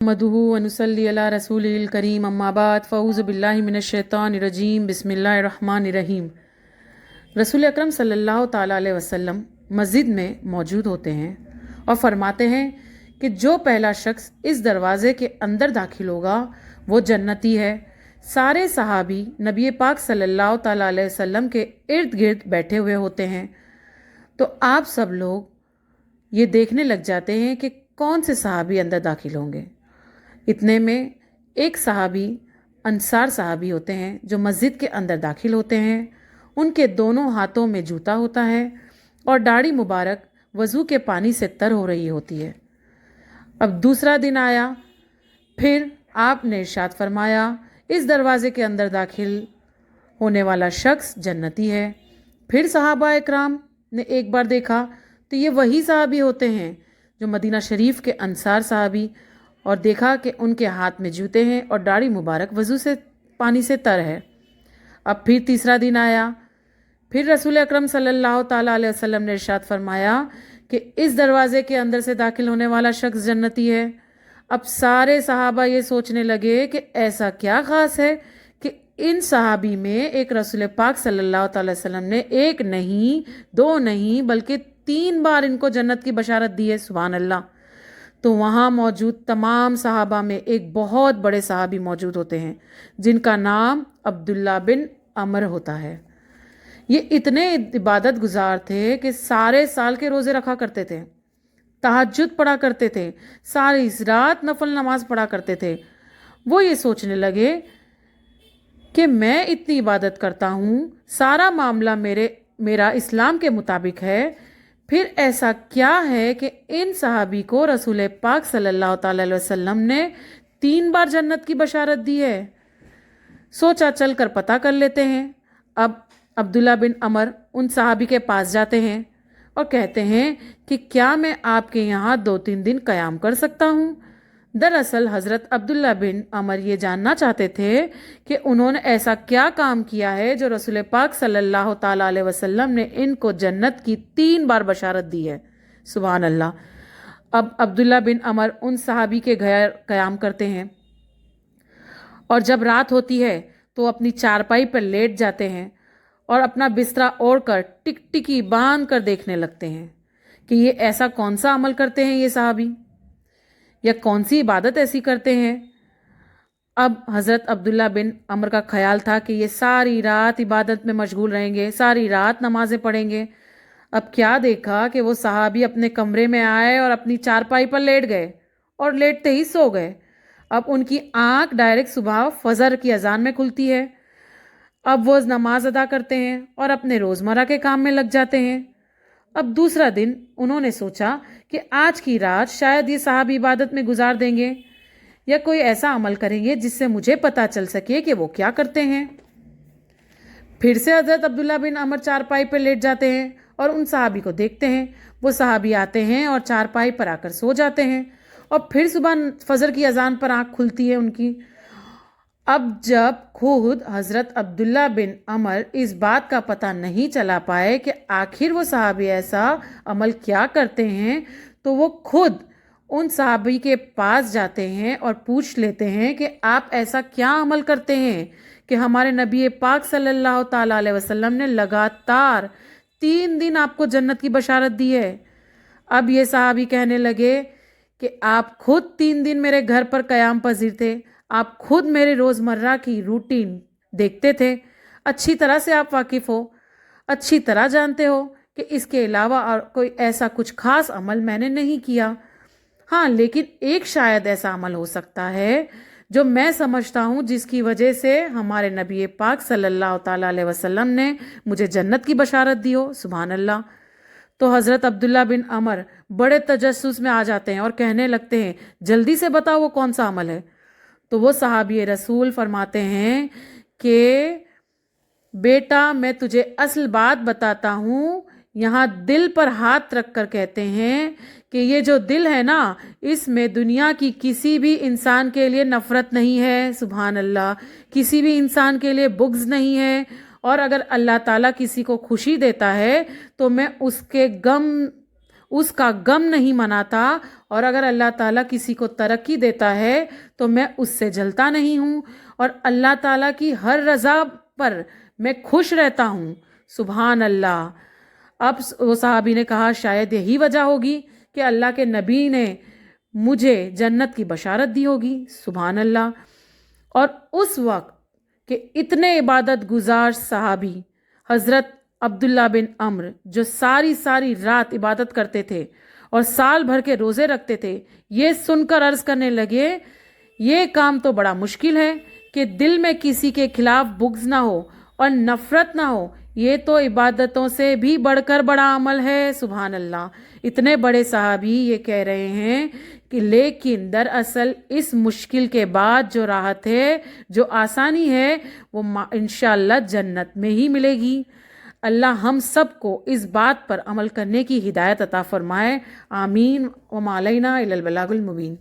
मदुहु वनुसल्ली अला रसूलिल करीम अम्मा बाद फ़ऊज़ु बिल्लाहि मिनश्शैतानिर्रजीम बिस्मिल्लाहिर्रहमानिर्रहीम। रसूल अकरम सल्लल्लाहु ताला अलैहि वसल्लम मस्जिद में मौजूद होते हैं और फरमाते हैं कि जो पहला शख्स इस दरवाज़े के अंदर दाखिल होगा वो जन्नती है। सारे सहाबी नबी पाक सल्लल्लाहु ताला अलैहि वसल्लम के इर्द गिर्द बैठे हुए होते हैं, तो आप सब लोग ये देखने लग जाते हैं कि कौन से सहाबी अंदर दाखिल होंगे। इतने में एक सहाबी अंसार सहाबी होते हैं जो मस्जिद के अंदर दाखिल होते हैं। उनके दोनों हाथों में जूता होता है और दाढ़ी मुबारक वज़ू के पानी से तर हो रही होती है। अब दूसरा दिन आया, फिर आपने इरशाद फरमाया इस दरवाज़े के अंदर दाखिल होने वाला शख्स जन्नती है। फिर सहाबा इकराम ने एक बार देखा तो ये वही सहाबी होते हैं जो मदीना शरीफ के अंसार सहाबी, और देखा कि उनके हाथ में जूते हैं और दाढ़ी मुबारक वज़ू से पानी से तर है। अब फिर तीसरा दिन आया, फिर रसूल अकरम सल्लल्लाहु ताला अलैहि वसल्लम ने इरशाद फरमाया कि इस दरवाज़े के अंदर से दाखिल होने वाला शख्स जन्नती है। अब सारे सहाबा ये सोचने लगे कि ऐसा क्या ख़ास है कि इन सहाबी में एक रसूल पाक सल्लल्लाहु ताला अलैहि वसल्लम ने एक नहीं, दो नहीं, बल्कि 3 बार इनको जन्नत की बशारत दी है। सुभान अल्लाह। तो वहाँ मौजूद तमाम सहाबा में एक बहुत बड़े सहाबी मौजूद होते हैं जिनका नाम अब्दुल्ला बिन अमर होता है। ये इतने इबादत गुजार थे कि सारे साल के रोज़े रखा करते थे, तहज्जुद पढ़ा करते थे, सारी रात नफल नमाज पढ़ा करते थे। वो ये सोचने लगे कि मैं इतनी इबादत करता हूँ, सारा मामला मेरा इस्लाम के मुताबिक है, फिर ऐसा क्या है कि इन सहाबी को रसूल पाक सल्लल्लाहु ताला अलैहि वसल्लम ने 3 बार जन्नत की बशारत दी है। सोचा चल कर पता कर लेते हैं। अब अब्दुल्ला बिन अमर उन सहाबी के पास जाते हैं और कहते हैं कि क्या मैं आपके यहाँ 2-3 दिन क़याम कर सकता हूँ। दरअसल हज़रत अब्दुल्ला बिन अमर ये जानना चाहते थे कि उन्होंने ऐसा क्या काम किया है जो रसूल पाक सल्लल्लाहु ताला अलैहि वसल्लम ने इनको जन्नत की 3 बार बशारत दी है। सुभान अल्लाह। अब अब्दुल्ला बिन अमर उन सहाबी के घर क़याम करते हैं और जब रात होती है तो अपनी चारपाई पर लेट जाते हैं और अपना बिस्तरा ओढ़कर टिकटिकी बांध कर देखने लगते हैं कि ये ऐसा कौन सा अमल करते हैं ये सहाबी, या कौन सी इबादत ऐसी करते हैं। अब हज़रत अब्दुल्ला बिन अमर का ख्याल था कि ये सारी रात इबादत में मशगूल रहेंगे, सारी रात नमाज़ें पढ़ेंगे। अब क्या देखा कि वो सहाबी अपने कमरे में आए और अपनी चारपाई पर लेट गए और लेटते ही सो गए। अब उनकी आंख डायरेक्ट सुबह फजर की अजान में खुलती है। अब वो नमाज अदा करते हैं और अपने रोज़मर्रा के काम में लग जाते हैं। अब दूसरा दिन उन्होंने सोचा कि आज की रात शायद ये साहब इबादत में गुजार देंगे या कोई ऐसा अमल करेंगे जिससे मुझे पता चल सके कि वो क्या करते हैं। फिर से हज़रत अब्दुल्ला बिन अमर चारपाई पर लेट जाते हैं और उन सहाबी को देखते हैं। वो सहाबी आते हैं और चारपाई पर आकर सो जाते हैं और फिर सुबह फजर की अजान पर आँख खुलती है उनकी। अब जब खुद हज़रत अब्दुल्ला बिन अमर इस बात का पता नहीं चला पाए कि आखिर वो सहाबी ऐसा अमल क्या करते हैं, तो वो खुद उन सहाबी के पास जाते हैं और पूछ लेते हैं कि आप ऐसा क्या अमल करते हैं कि हमारे नबी पाक सल्लल्लाहु ताला अलैहि वसल्लम ने लगातार 3 दिन आपको जन्नत की बशारत दी है। अब ये सहाबी कहने लगे कि आप खुद 3 दिन मेरे घर पर क़याम पजीर थे, आप खुद मेरे रोज़मर्रा की रूटीन देखते थे, अच्छी तरह से आप वाकिफ़ हो, अच्छी तरह जानते हो कि इसके अलावा और कोई ऐसा कुछ ख़ास अमल मैंने नहीं किया। हाँ, लेकिन एक शायद ऐसा अमल हो सकता है जो मैं समझता हूँ जिसकी वजह से हमारे नबी पाक सल्लल्लाहु ताला अलैहि वसल्लम ने मुझे जन्नत की बशारत दी हो। सुभान अल्लाह। तो हज़रत अब्दुल्ला बिन अमर बड़े तजस्सुस में आ जाते हैं और कहने लगते हैं जल्दी से बताओ वो कौन सा अमल है। तो वो सहाबी रसूल फरमाते हैं कि बेटा मैं तुझे असल बात बताता हूँ। यहाँ दिल पर हाथ रख कर कहते हैं कि ये जो दिल है ना, इसमें दुनिया की किसी भी इंसान के लिए नफ़रत नहीं है। सुभान अल्लाह। किसी भी इंसान के लिए बुग़्ज़ नहीं है, और अगर अल्लाह ताला किसी को खुशी देता है तो मैं उसके गम اس کا غم نہیں مناتا، اور اگر اللہ تعالیٰ کسی کو ترقی دیتا ہے تو میں اس سے جلتا نہیں ہوں، اور اللہ تعالیٰ کی ہر رضا پر میں خوش رہتا ہوں۔ سبحان اللہ۔ اب وہ صحابی نے کہا شاید یہی وجہ ہوگی کہ اللہ کے نبی نے مجھے جنت کی بشارت دی ہوگی۔ سبحان اللہ۔ اور اس وقت کہ اتنے عبادت گزار صحابی حضرت عبداللہ بن عمر جو ساری رات عبادت کرتے تھے اور سال بھر کے روزے رکھتے تھے، یہ سن کر عرض کرنے لگے یہ کام تو بڑا مشکل ہے کہ دل میں کسی کے خلاف بغض نہ ہو اور نفرت نہ ہو، یہ تو عبادتوں سے بھی بڑھ کر بڑا عمل ہے۔ سبحان اللہ۔ اتنے بڑے صحابی یہ کہہ رہے ہیں کہ لیکن دراصل اس مشکل کے بعد جو راحت ہے، جو آسانی ہے، وہ انشاءاللہ جنت میں ہی ملے گی۔ اللہ ہم سب کو اس بات پر عمل کرنے کی ہدایت عطا فرمائے۔ آمین۔ وما علینا الا البلاغ المبین۔